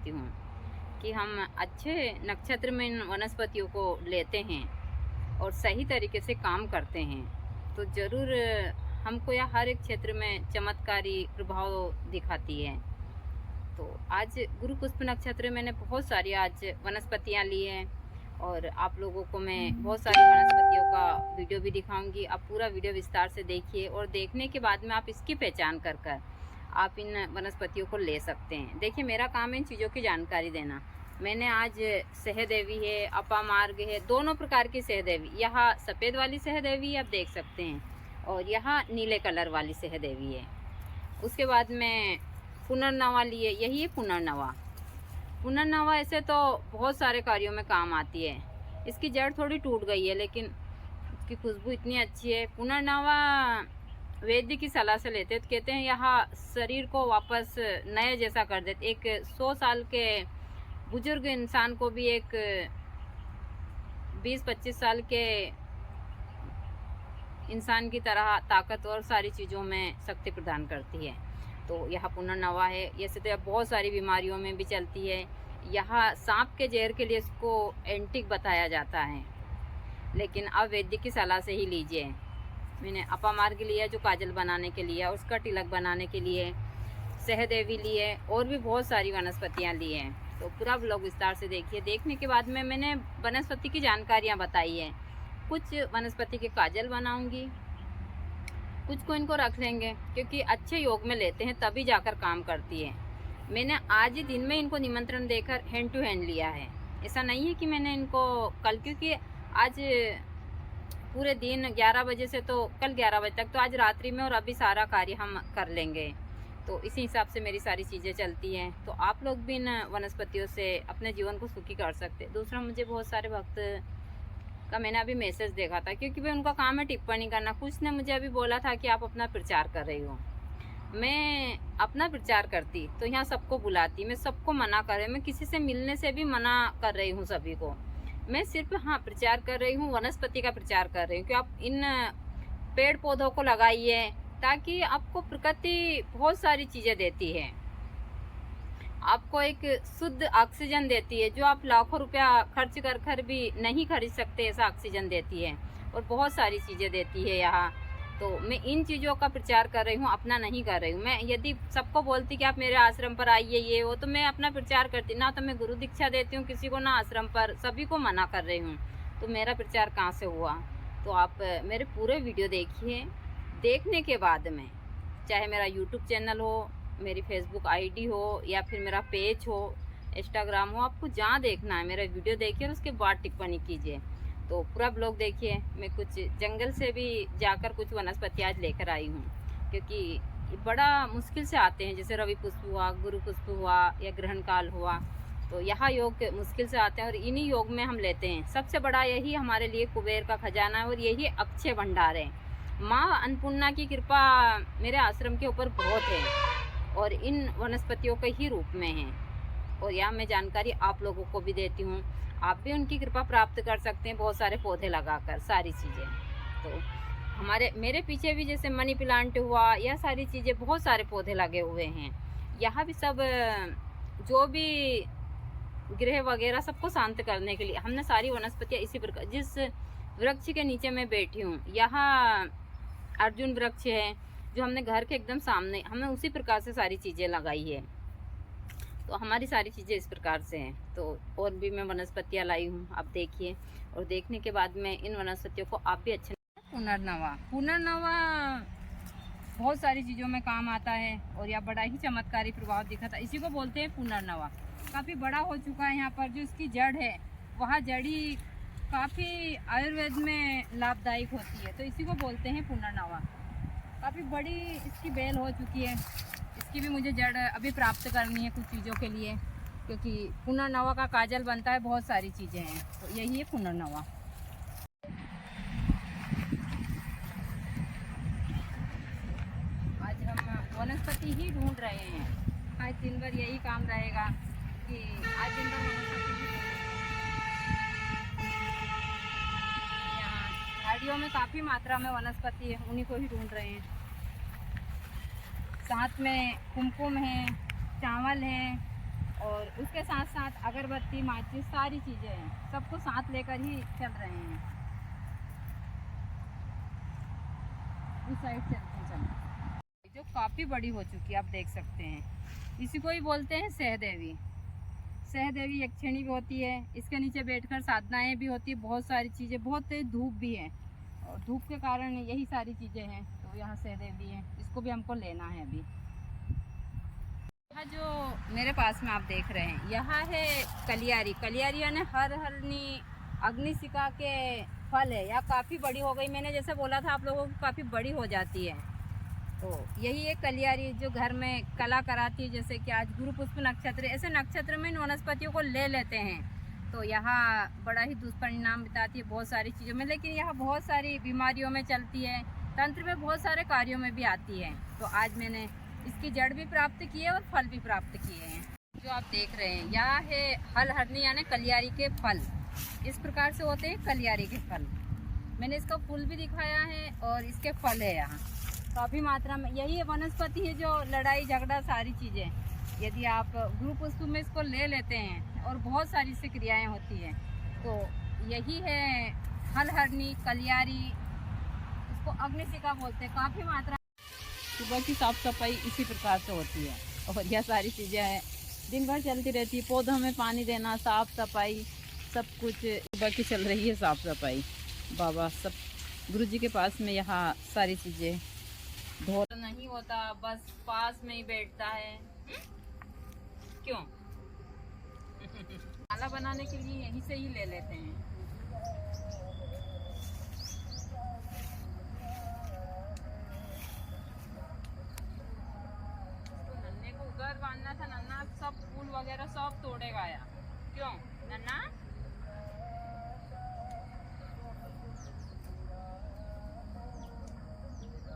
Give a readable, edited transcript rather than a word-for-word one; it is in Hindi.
चाहती हूँ कि हम अच्छे नक्षत्र में इन वनस्पतियों को लेते हैं और सही तरीके से काम करते हैं तो ज़रूर हमको यह हर एक क्षेत्र में चमत्कारी प्रभाव दिखाती है। तो आज गुरु पुष्प नक्षत्र में मैंने बहुत सारी आज वनस्पतियाँ ली हैं और आप लोगों को मैं बहुत सारी वनस्पतियों का वीडियो भी दिखाऊंगी। आप पूरा वीडियो विस्तार से देखिए और देखने के बाद में आप इसकी पहचान कर कर आप इन वनस्पतियों को ले सकते हैं। देखिए, मेरा काम है इन चीज़ों की जानकारी देना। मैंने आज सहदेवी है, अपामार्ग है, दोनों प्रकार की सहदेवी, यहाँ सफ़ेद वाली सहदेवी आप देख सकते हैं और यहाँ नीले कलर वाली सहदेवी है। उसके बाद में पुनर्नवा लिए, यही है पुनर्नवा। पुनर्नवा ऐसे तो बहुत सारे कार्यों में काम आती है। इसकी जड़ थोड़ी टूट गई है लेकिन इसकी खुशबू इतनी अच्छी है। पुनर्नवा वैद्य की सलाह से लेते तो कहते हैं यहाँ शरीर को वापस नए जैसा कर देते। एक 100 साल के बुजुर्ग इंसान को भी एक 20-25 साल के इंसान की तरह ताकत और सारी चीज़ों में शक्ति प्रदान करती है। तो यह पुनर्नवा है। जैसे तो बहुत सारी बीमारियों में भी चलती है। यहाँ सांप के जहर के लिए इसको एंटीक बताया जाता है, लेकिन अब वैद्य की सलाह से ही लीजिए। मैंने अपामार्ग लिया जो काजल बनाने के लिए, उसका तिलक बनाने के लिए, सहदेवी ली है और भी बहुत सारी वनस्पतियाँ ली हैं। तो पूरा ब्लॉग विस्तार से देखिए। देखने के बाद में मैंने वनस्पति की जानकारियाँ बताई है। कुछ वनस्पति के काजल बनाऊंगी, कुछ को इनको रख लेंगे क्योंकि अच्छे योग में लेते हैं तभी जाकर काम करती है। मैंने आज ही दिन में इनको निमंत्रण देकर हैंड टू हैंड लिया है। ऐसा नहीं है कि मैंने इनको कल, क्योंकि आज पूरे दिन 11 बजे से तो कल 11 बजे तक, तो आज रात्रि में और अभी सारा कार्य हम कर लेंगे। तो इसी हिसाब से मेरी सारी चीज़ें चलती हैं। तो आप लोग भी इन वनस्पतियों से अपने जीवन को सुखी कर सकते। दूसरा, मुझे बहुत सारे भक्त का मैंने अभी मैसेज देखा था, क्योंकि भाई उनका काम है टिप्पणी करना। कुछ ने मुझे अभी बोला था कि आप अपना प्रचार कर रही हो। मैं अपना प्रचार करती तो यहाँ सबको बुलाती, मैं सबको मना कर रही हूँ, मैं किसी से मिलने से भी मना कर रही हूँ सभी को। मैं सिर्फ प्रचार कर रही हूँ, वनस्पति का प्रचार कर रही हूँ कि आप इन पेड़ पौधों को लगाइए ताकि आपको प्रकृति बहुत सारी चीज़ें देती है। आपको एक शुद्ध ऑक्सीजन देती है जो आप लाखों रुपया खर्च कर कर भी नहीं खरीद सकते, ऐसा ऑक्सीजन देती है और बहुत सारी चीज़ें देती है यहाँ। तो मैं इन चीज़ों का प्रचार कर रही हूँ, अपना नहीं कर रही हूँ। मैं यदि सबको बोलती कि आप मेरे आश्रम पर आइए ये वो, तो मैं अपना प्रचार करती ना। तो मैं गुरु दीक्षा देती हूँ किसी को, ना आश्रम पर, सभी को मना कर रही हूँ। तो मेरा प्रचार कहाँ से हुआ? तो आप मेरे पूरे वीडियो देखिए। देखने के बाद में चाहे मेरा यूट्यूब चैनल हो, मेरी फेसबुक आईडी हो या फिर मेरा पेज हो, इंस्टाग्राम हो, आपको जहाँ देखना है मेरा वीडियो देखिए और उसके बाद टिप्पणी कीजिए। तो पूरा ब्लॉग देखिए। मैं कुछ जंगल से भी जाकर कुछ वनस्पति आज लेकर आई हूँ, क्योंकि ये बड़ा मुश्किल से आते हैं। जैसे रवि पुष्प हुआ, गुरु पुष्प हुआ या ग्रहण काल हुआ, तो यहाँ योग मुश्किल से आते हैं और इन्हीं योग में हम लेते हैं। सबसे बड़ा यही हमारे लिए कुबेर का खजाना है और यही अक्षय भंडार है। माँ अन्नपूर्णा की कृपा मेरे आश्रम के ऊपर बहुत है और इन वनस्पतियों के ही रूप में है। और यहाँ मैं जानकारी आप लोगों को भी देती हूँ, आप भी उनकी कृपा प्राप्त कर सकते हैं बहुत सारे पौधे लगाकर सारी चीज़ें। तो मेरे पीछे भी जैसे मनी प्लांट हुआ, यह सारी चीज़ें, बहुत सारे पौधे लगे हुए हैं। यहाँ भी सब जो भी ग्रह वगैरह सबको शांत करने के लिए हमने सारी वनस्पतियाँ इसी प्रकार, जिस वृक्ष के नीचे मैं बैठी हूँ, यहाँ अर्जुन वृक्ष है जो हमने घर के एकदम सामने, हमने उसी प्रकार से सारी चीज़ें लगाई है। तो हमारी सारी चीज़ें इस प्रकार से हैं। तो और भी मैं वनस्पतियाँ लाई हूँ, आप देखिए। और देखने के बाद में इन वनस्पतियों को आप भी अच्छे। पुनर्नवा बहुत सारी चीज़ों में काम आता है और यह बड़ा ही चमत्कारी प्रभाव दिखा था। इसी को बोलते हैं पुनर्नवा। काफ़ी बड़ा हो चुका है। यहाँ पर जो इसकी जड़ है, वह जड़ी काफ़ी आयुर्वेद में लाभदायक होती है, तो इसी को बोलते हैं पुनर्नवा। काफ़ी बड़ी इसकी बेल हो चुकी है। इसकी भी मुझे जड़ अभी प्राप्त करनी है कुछ चीज़ों के लिए, क्योंकि पुनर्नवा का काजल बनता है, बहुत सारी चीज़ें हैं। तो यही है पुनर्नवा। आज हम वनस्पति ही ढूंढ रहे हैं। आज दिन भर यही काम रहेगा कि आज दिन भर वनस्पति ही झाड़ियों में काफ़ी मात्रा में वनस्पति है, उन्हीं को ही ढूंढ रहे हैं। साथ में कुमकुम है, चावल है, और उसके साथ साथ अगरबत्ती, माचिस, सारी चीज़ें हैं, सबको साथ लेकर ही चल रहे हैं। उस साइड चलते हैं, चलो। जो काफ़ी बड़ी हो चुकी है, आप देख सकते हैं। इसी को ही बोलते हैं सहदेवी। सहदेवी यक्षिणी भी होती है, इसके नीचे बैठकर साधनाएं भी होती है, बहुत सारी चीज़ें, बहुत तेज धूप भी है और धूप के कारण यही सारी चीज़ें हैं। तो यहाँ सहदेवी है, इसको भी हमको लेना है अभी। यहाँ जो मेरे पास में आप देख रहे हैं, यहाँ है कलियारी। कलियारी यानी हर हरनी अग्निशिखा के फल है। यह काफ़ी बड़ी हो गई, मैंने जैसे बोला था आप लोगों को, काफ़ी बड़ी हो जाती है। तो यही एक कलियारी जो घर में कला कराती है, जैसे कि आज गुरु पुष्प नक्षत्र, ऐसे नक्षत्र में इन वनस्पतियों को ले लेते हैं तो यहाँ बड़ा ही दुष्परिणाम बिताती है बहुत सारी चीज़ों में। लेकिन यह बहुत सारी बीमारियों में चलती है, तंत्र में बहुत सारे कार्यों में भी आती है। तो आज मैंने इसकी जड़ भी प्राप्त की है और फल भी प्राप्त किए हैं। जो आप देख रहे हैं, यह है हल हरनी यानी कलियारी के फल। इस प्रकार से होते हैं कलियारी के फल। मैंने इसका फूल भी दिखाया है और इसके फल है यहाँ काफ़ी मात्रा में। यही वनस्पति है जो लड़ाई झगड़ा सारी चीज़ें, यदि आप गुरु पुष्प में इसको ले लेते हैं और बहुत सारी इससे क्रियाएँ होती हैं, तो यही है हल हरनी कलियारी, इसको अग्निशिखा बोलते हैं। काफ़ी मात्रा सुबह की साफ सफाई इसी प्रकार से होती है और यह सारी चीज़ें हैं दिन भर चलती रहती है। पौधों में पानी देना, साफ सफाई, सब कुछ सुबह की चल रही है साफ सफाई। बाबा सब गुरु जी के पास में यहाँ सारी चीज़ें धो नहीं होता, बस पास में ही बैठता है। क्यों? माला बनाने के लिए यहीं से ही ले लेते हैं। तो नन्हे को उधर बांधना था, नन्हा सब फूल वगैरह सब तोड़ेगा यार।